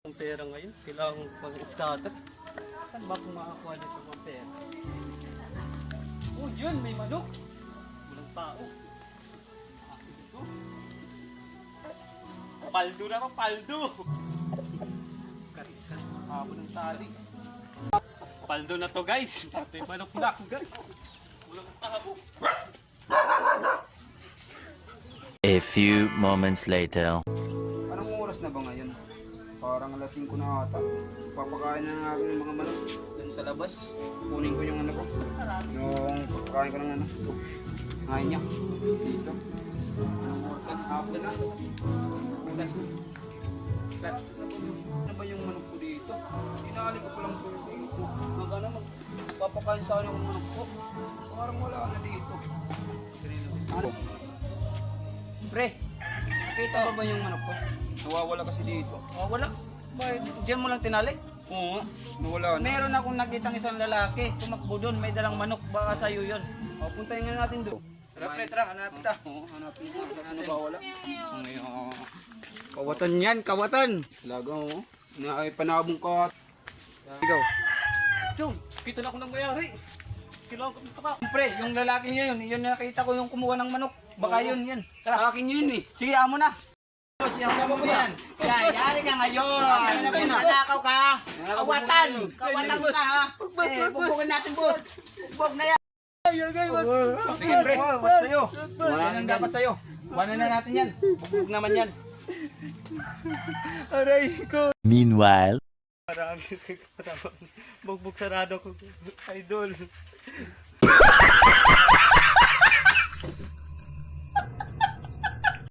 Ang pera ngayon, kailangan pag-scatter. Saan ba kung makakuha dito ng pera? Oh, yun, may manok. Walang tao. Ito. Paldo na ako, paldo. Karita, habo ng tali. Paldo na to guys. May manok na ako guys. Walang tao. A few moments later. Anong oras na ba ngayon? Parang alas 5 na ata. Papakain na natin ng mga manok dun sa labas. Kunin ko yung ano ko. Yung papakain ko ng ano. Ngayon niya. Dito. Anong oras ka? Hapon na. Ano ba yung manok ko dito? Inali ko pa lang po dito. Magpapakain sa ano yung manok ko. Parang wala na dito. Ano? Pre, nakita mo ba yung manok ko? Nawawala kasi dito. Wala. Bakit? Diyan mo lang tinali? Oo, nawala na. Meron akong nakitang isang lalaki. Tumakbo doon, may dalang manok. Baka sa'yo yun. O, puntayin nga natin doon. Tara, pre, tara. Hanapin ta. Oo, hanapin mo. Ano ba wala? Kawatan yan, kawatan. Talaga, oo. Panabong ka. Ikaw. Chong, kita na ako ng mayari. Kailangan ko ito ka. Pre, yung lalaki niya yun. Yun nakita ko yung kumuha ng manok. Baka yun, yan. Tara. Akin yun eh. Sige, amo na. Boss, yung kamo mo yan. Yan, yari ka ngayon. Nanakaw ka. Kawatan. Kawatan ka ha. Bubugin natin, boss. Bubog na yan. Sige, pre. What's sa'yo? Wala nang dapat sa'yo. Wala na natin yan. Bubog naman yan. Aray ko. Meanwhile. Marami sa katawan. Bugbog sarado ko. Idol.